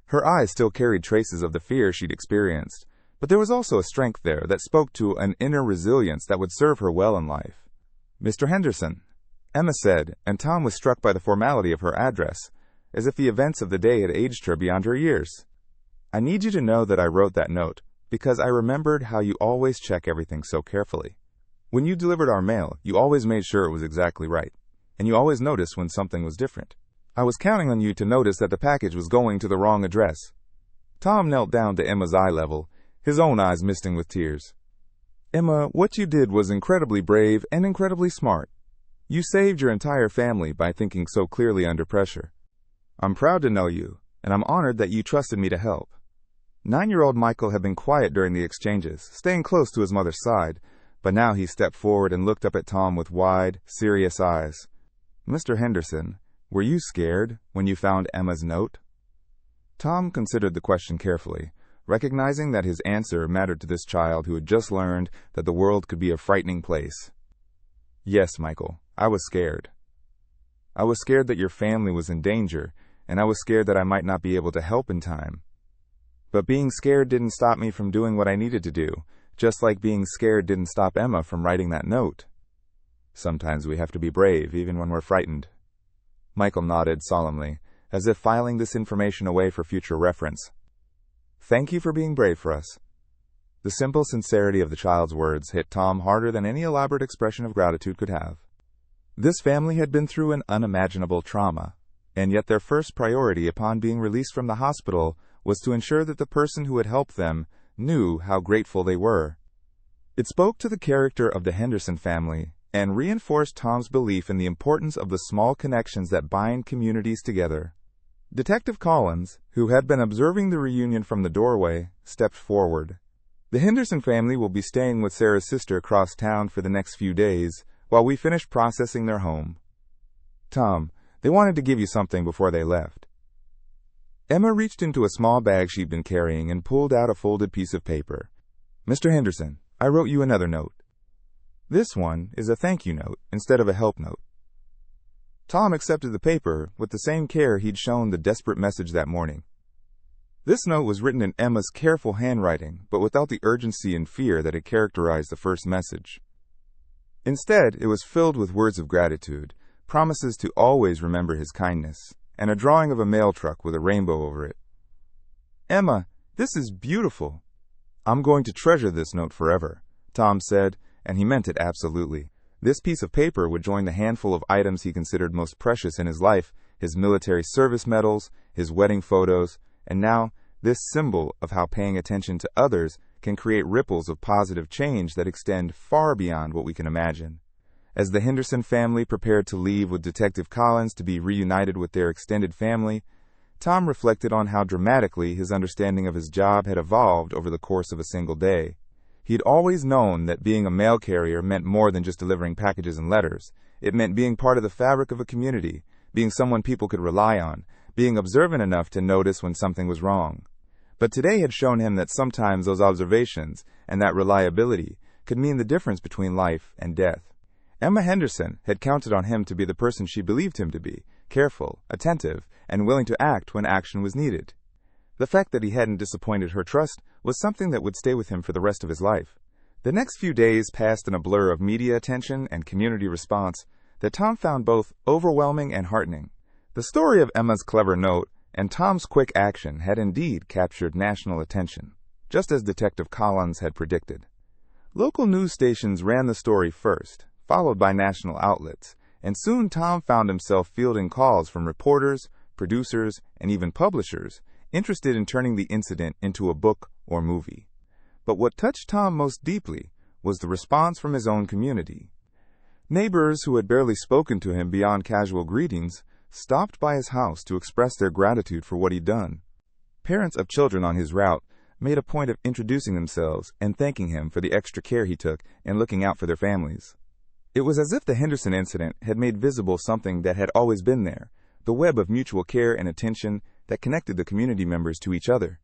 Her eyes still carried traces of the fear she'd experienced, but there was also a strength there that spoke to an inner resilience that would serve her well in life. "Mr. Henderson," Emma said, and Tom was struck by the formality of her address, as if the events of the day had aged her beyond her years. "I need you to know that I wrote that note, because I remembered how you always check everything so carefully. When you delivered our mail, you always made sure it was exactly right, and you always noticed when something was different. I was counting on you to notice that the package was going to the wrong address." Tom knelt down to Emma's eye level, his own eyes misting with tears. "Emma, what you did was incredibly brave and incredibly smart. You saved your entire family by thinking so clearly under pressure. I'm proud to know you, and I'm honored that you trusted me to help." 9-year-old Michael had been quiet during the exchanges, staying close to his mother's side, but now he stepped forward and looked up at Tom with wide, serious eyes. "Mr. Henderson, were you scared when you found Emma's note?" Tom considered the question carefully, recognizing that his answer mattered to this child who had just learned that the world could be a frightening place. "Yes, Michael, I was scared. I was scared that your family was in danger, and I was scared that I might not be able to help in time. But being scared didn't stop me from doing what I needed to do, just like being scared didn't stop Emma from writing that note. Sometimes we have to be brave, even when we're frightened." Michael nodded solemnly, as if filing this information away for future reference. "Thank you for being brave for us." The simple sincerity of the child's words hit Tom harder than any elaborate expression of gratitude could have. This family had been through an unimaginable trauma, and yet their first priority upon being released from the hospital was to ensure that the person who had helped them knew how grateful they were. It spoke to the character of the Henderson family and reinforced Tom's belief in the importance of the small connections that bind communities together. Detective Collins, who had been observing the reunion from the doorway, stepped forward. "The Henderson family will be staying with Sarah's sister across town for the next few days while we finish processing their home. Tom, They wanted to give you something before they left. Emma reached into a small bag she'd been carrying and pulled out a folded piece of paper. Mr. Henderson, I wrote you another note. This one is a thank you note instead of a help note. Tom accepted the paper with the same care he'd shown the desperate message that morning. This note was written in Emma's careful handwriting, but without the urgency and fear that had characterized the first message. Instead, it was filled with words of gratitude, promises to always remember his kindness, and a drawing of a mail truck with a rainbow over it. Emma, this is beautiful. I'm going to treasure this note forever, Tom said, and he meant it absolutely. This piece of paper would join the handful of items he considered most precious in his life, his military service medals, his wedding photos, and now this symbol of how paying attention to others can create ripples of positive change that extend far beyond what we can imagine. As the Henderson family prepared to leave with Detective Collins to be reunited with their extended family, Tom reflected on how dramatically his understanding of his job had evolved over the course of a single day. He'd always known that being a mail carrier meant more than just delivering packages and letters. It meant being part of the fabric of a community, being someone people could rely on, being observant enough to notice when something was wrong. But today had shown him that sometimes those observations and that reliability could mean the difference between life and death. Emma Henderson had counted on him to be the person she believed him to be, careful, attentive, and willing to act when action was needed. The fact that he hadn't disappointed her trust was something that would stay with him for the rest of his life. The next few days passed in a blur of media attention and community response that Tom found both overwhelming and heartening. The story of Emma's clever note and Tom's quick action had indeed captured national attention, just as Detective Collins had predicted. Local news stations ran the story first, followed by national outlets, and soon Tom found himself fielding calls from reporters, producers, and even publishers interested in turning the incident into a book or movie. But what touched Tom most deeply was the response from his own community. Neighbors who had barely spoken to him beyond casual greetings stopped by his house to express their gratitude for what he'd done. Parents of children on his route made a point of introducing themselves and thanking him for the extra care he took in looking out for their families. It was as if the Henderson incident had made visible something that had always been there, the web of mutual care and attention that connected the community members to each other.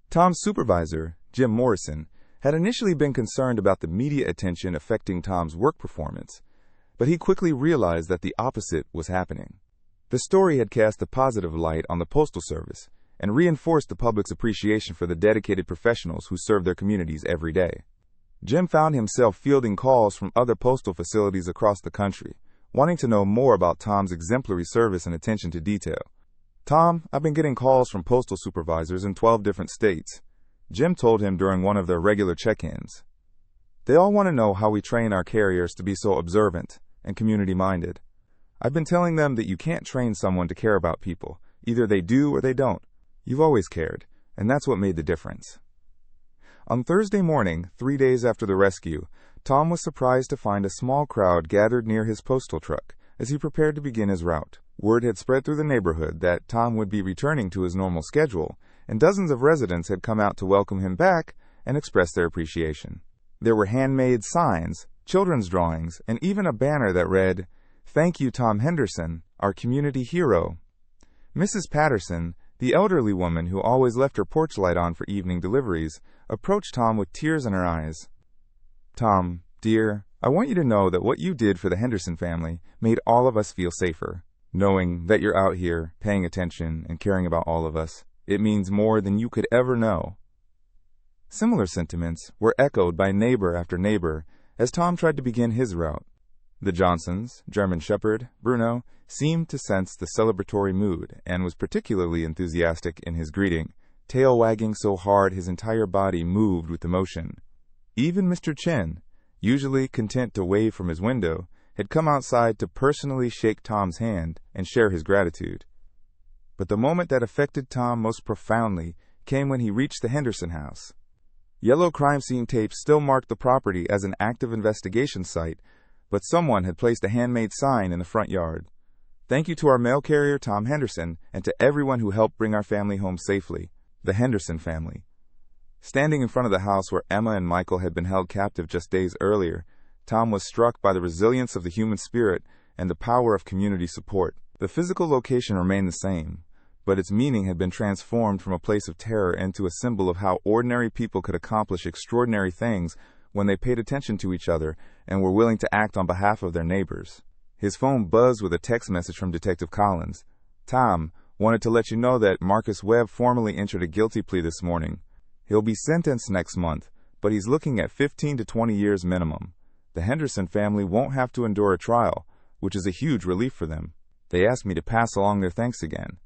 Tom's supervisor, Jim Morrison, had initially been concerned about the media attention affecting Tom's work performance, but he quickly realized that the opposite was happening. The story had cast a positive light on the Postal Service and reinforced the public's appreciation for the dedicated professionals who serve their communities every day. Jim found himself fielding calls from other postal facilities across the country, wanting to know more about Tom's exemplary service and attention to detail. Tom, I've been getting calls from postal supervisors in 12 different states, Jim told him during one of their regular check-ins. They all want to know how we train our carriers to be so observant and community-minded. I've been telling them that you can't train someone to care about people. Either they do or they don't. You've always cared, and that's what made the difference. On Thursday morning, 3 days after the rescue, Tom was surprised to find a small crowd gathered near his postal truck as he prepared to begin his route. Word had spread through the neighborhood that Tom would be returning to his normal schedule, and dozens of residents had come out to welcome him back and express their appreciation. There were handmade signs, children's drawings, and even a banner that read, "Thank you, Tom Henderson, our community hero." Mrs. Patterson, the elderly woman who always left her porch light on for evening deliveries, approached Tom with tears in her eyes. "Tom, dear, I want you to know that what you did for the Henderson family made all of us feel safer. Knowing that you're out here, paying attention, and caring about all of us, it means more than you could ever know." Similar sentiments were echoed by neighbor after neighbor as Tom tried to begin his route. The Johnsons, German Shepherd, Bruno, seemed to sense the celebratory mood and was particularly enthusiastic in his greeting, tail wagging so hard his entire body moved with emotion. Even Mr. Chen, usually content to wave from his window, had come outside to personally shake Tom's hand and share his gratitude. But the moment that affected Tom most profoundly came when he reached the Henderson house. Yellow crime scene tapes still marked the property as an active investigation site, but someone had placed a handmade sign in the front yard. "Thank you to our mail carrier, Tom Henderson, and to everyone who helped bring our family home safely, the Henderson family." Standing in front of the house where Emma and Michael had been held captive just days earlier, Tom was struck by the resilience of the human spirit and the power of community support. The physical location remained the same, but its meaning had been transformed from a place of terror into a symbol of how ordinary people could accomplish extraordinary things when they paid attention to each other and were willing to act on behalf of their neighbors. His phone buzzed with a text message from Detective Collins. "Tom, wanted to let you know that Marcus Webb formally entered a guilty plea this morning. He'll be sentenced next month, but he's looking at 15 to 20 years minimum. The Henderson family won't have to endure a trial, which is a huge relief for them. They asked me to pass along their thanks again."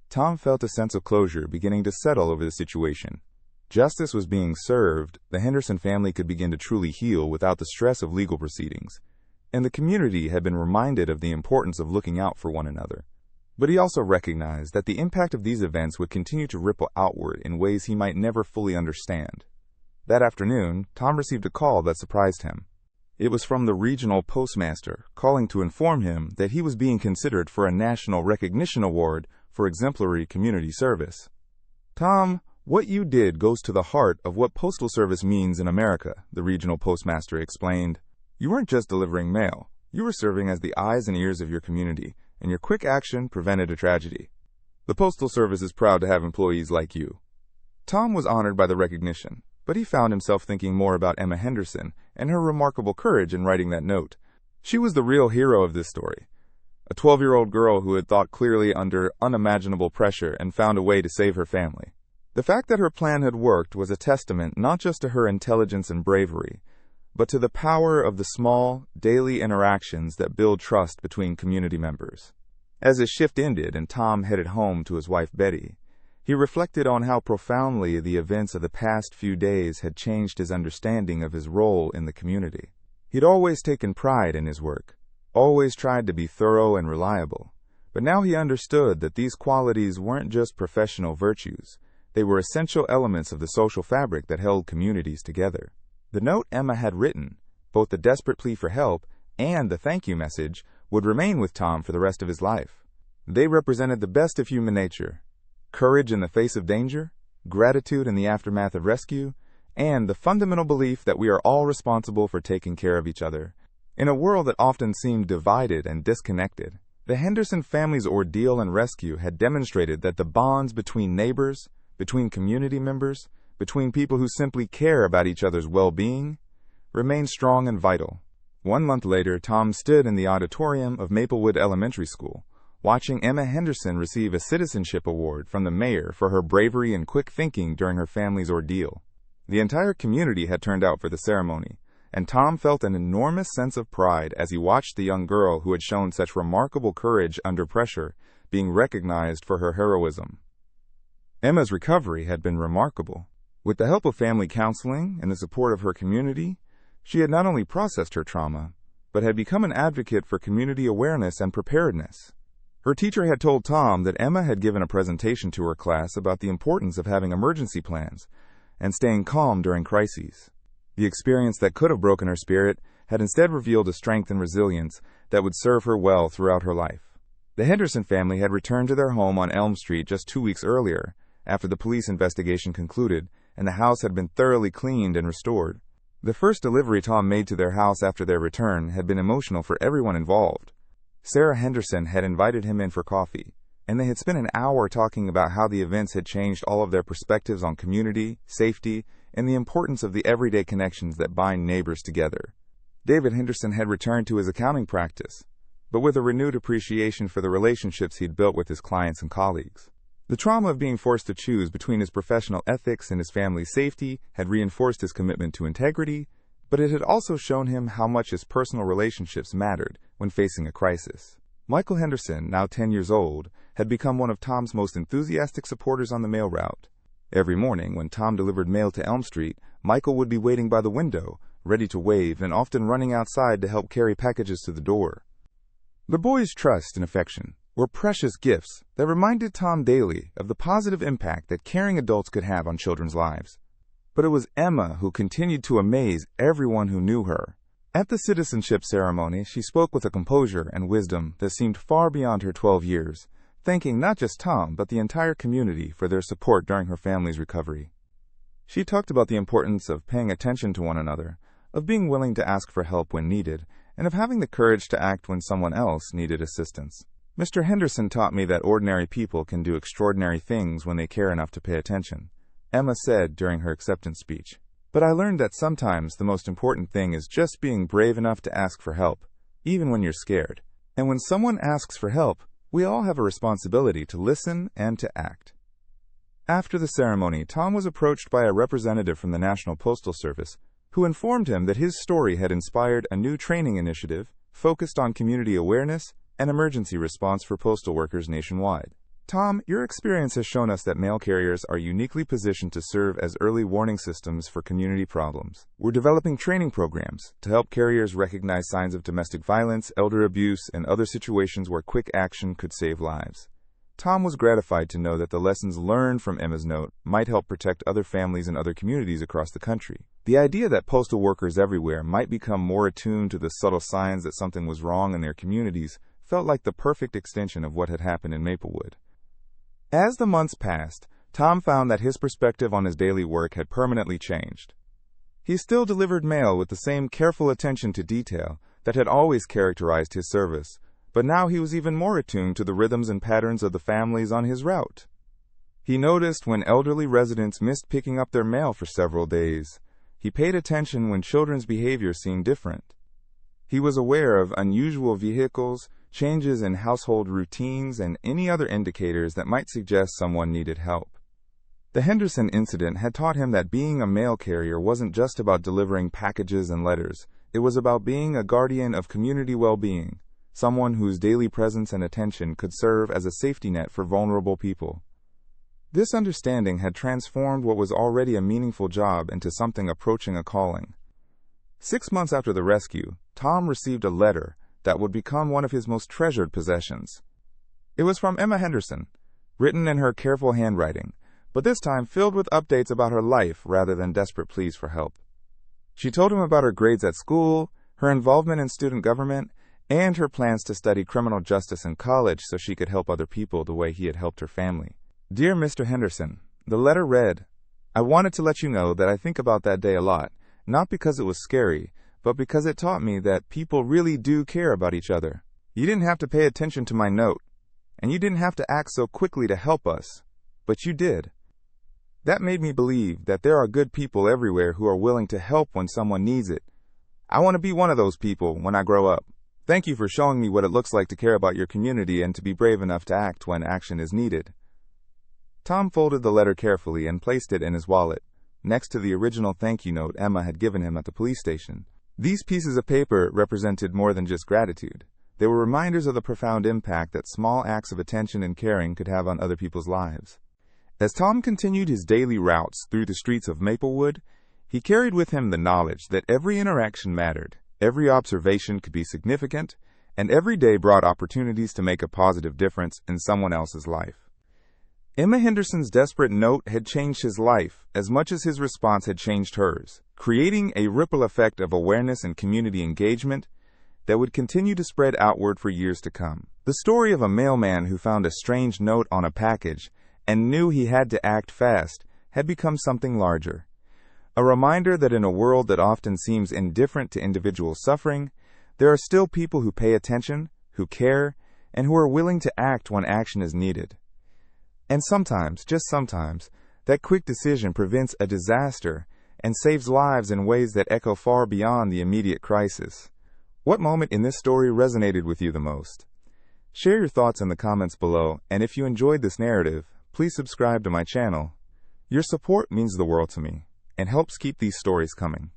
Tom felt a sense of closure beginning to settle over the situation. Justice was being served, the Henderson family could begin to truly heal without the stress of legal proceedings, and the community had been reminded of the importance of looking out for one another. But he also recognized that the impact of these events would continue to ripple outward in ways he might never fully understand. That afternoon, Tom received a call that surprised him. It was from the regional postmaster, calling to inform him that he was being considered for a National Recognition Award for exemplary community service. "Tom, what you did goes to the heart of what postal service means in America," the regional postmaster explained. "You weren't just delivering mail. You were serving as the eyes and ears of your community, and your quick action prevented a tragedy. The Postal Service is proud to have employees like you." Tom was honored by the recognition, but he found himself thinking more about Emma Henderson and her remarkable courage in writing that note. She was the real hero of this story. A 12-year-old girl who had thought clearly under unimaginable pressure and found a way to save her family. The fact that her plan had worked was a testament not just to her intelligence and bravery, but to the power of the small, daily interactions that build trust between community members. As his shift ended and Tom headed home to his wife Betty, he reflected on how profoundly the events of the past few days had changed his understanding of his role in the community. He'd always taken pride in his work, always tried to be thorough and reliable, but now he understood that these qualities weren't just professional virtues, they were essential elements of the social fabric that held communities together. The note Emma had written, both the desperate plea for help and the thank you message, would remain with Tom for the rest of his life. They represented the best of human nature: courage in the face of danger, gratitude in the aftermath of rescue, and the fundamental belief that we are all responsible for taking care of each other. In a world that often seemed divided and disconnected, the Henderson family's ordeal and rescue had demonstrated that the bonds between neighbors, between community members, between people who simply care about each other's well-being, remain strong and vital. 1 month later, Tom stood in the auditorium of Maplewood Elementary School, watching Emma Henderson receive a citizenship award from the mayor for her bravery and quick thinking during her family's ordeal. The entire community had turned out for the ceremony, and Tom felt an enormous sense of pride as he watched the young girl who had shown such remarkable courage under pressure being recognized for her heroism. Emma's recovery had been remarkable. With the help of family counseling and the support of her community, she had not only processed her trauma, but had become an advocate for community awareness and preparedness. Her teacher had told Tom that Emma had given a presentation to her class about the importance of having emergency plans and staying calm during crises. The experience that could have broken her spirit had instead revealed a strength and resilience that would serve her well throughout her life. The Henderson family had returned to their home on Elm Street just 2 weeks earlier, after the police investigation concluded, and the house had been thoroughly cleaned and restored. The first delivery Tom made to their house after their return had been emotional for everyone involved. Sarah Henderson had invited him in for coffee, and they had spent an hour talking about how the events had changed all of their perspectives on community, safety, and the importance of the everyday connections that bind neighbors together. David Henderson had returned to his accounting practice, but with a renewed appreciation for the relationships he'd built with his clients and colleagues. The trauma of being forced to choose between his professional ethics and his family's safety had reinforced his commitment to integrity, but it had also shown him how much his personal relationships mattered when facing a crisis. Michael Henderson, now 10 years old, had become one of Tom's most enthusiastic supporters on the mail route. Every morning, when Tom delivered mail to Elm Street, Michael would be waiting by the window, ready to wave and often running outside to help carry packages to the door. The boy's trust and affection were precious gifts that reminded Tom daily of the positive impact that caring adults could have on children's lives. But it was Emma who continued to amaze everyone who knew her. At the citizenship ceremony, she spoke with a composure and wisdom that seemed far beyond her 12 years, thanking not just Tom, but the entire community for their support during her family's recovery. She talked about the importance of paying attention to one another, of being willing to ask for help when needed, and of having the courage to act when someone else needed assistance. Mr. Henderson taught me that ordinary people can do extraordinary things when they care enough to pay attention, Emma said during her acceptance speech. But I learned that sometimes the most important thing is just being brave enough to ask for help, even when you're scared. And when someone asks for help, we all have a responsibility to listen and to act. After the ceremony, Tom was approached by a representative from the National Postal Service, who informed him that his story had inspired a new training initiative focused on community awareness and emergency response for postal workers nationwide. Tom, your experience has shown us that mail carriers are uniquely positioned to serve as early warning systems for community problems. We're developing training programs to help carriers recognize signs of domestic violence, elder abuse, and other situations where quick action could save lives. Tom was gratified to know that the lessons learned from Emma's note might help protect other families and other communities across the country. The idea that postal workers everywhere might become more attuned to the subtle signs that something was wrong in their communities felt like the perfect extension of what had happened in Maplewood. As the months passed, Tom found that his perspective on his daily work had permanently changed. He still delivered mail with the same careful attention to detail that had always characterized his service, but now he was even more attuned to the rhythms and patterns of the families on his route. He noticed when elderly residents missed picking up their mail for several days. He paid attention when children's behavior seemed different. He was aware of unusual vehicles, changes in household routines, and any other indicators that might suggest someone needed help. The Henderson incident had taught him that being a mail carrier wasn't just about delivering packages and letters. It was about being a guardian of community well-being, someone whose daily presence and attention could serve as a safety net for vulnerable people. This understanding had transformed what was already a meaningful job into something approaching a calling. 6 months after the rescue, Tom received a letter that would become one of his most treasured possessions. It was from Emma Henderson, written in her careful handwriting, but this time filled with updates about her life rather than desperate pleas for help. She told him about her grades at school, her involvement in student government, and her plans to study criminal justice in college so she could help other people the way he had helped her family. Dear Mr. Henderson, the letter read, I wanted to let you know that I think about that day a lot, not because it was scary, but because it taught me that people really do care about each other. You didn't have to pay attention to my note, and you didn't have to act so quickly to help us, but you did. That made me believe that there are good people everywhere who are willing to help when someone needs it. I want to be one of those people when I grow up. Thank you for showing me what it looks like to care about your community and to be brave enough to act when action is needed. Tom folded the letter carefully and placed it in his wallet, next to the original thank you note Emma had given him at the police station. These pieces of paper represented more than just gratitude. They were reminders of the profound impact that small acts of attention and caring could have on other people's lives. As Tom continued his daily routes through the streets of Maplewood, he carried with him the knowledge that every interaction mattered, every observation could be significant, and every day brought opportunities to make a positive difference in someone else's life. Emma Henderson's desperate note had changed his life as much as his response had changed hers, creating a ripple effect of awareness and community engagement that would continue to spread outward for years to come. The story of a mailman who found a strange note on a package and knew he had to act fast had become something larger. A reminder that in a world that often seems indifferent to individual suffering, there are still people who pay attention, who care, and who are willing to act when action is needed. And sometimes, just sometimes, that quick decision prevents a disaster and saves lives in ways that echo far beyond the immediate crisis. What moment in this story resonated with you the most? Share your thoughts in the comments below, and if you enjoyed this narrative, please subscribe to my channel. Your support means the world to me and helps keep these stories coming.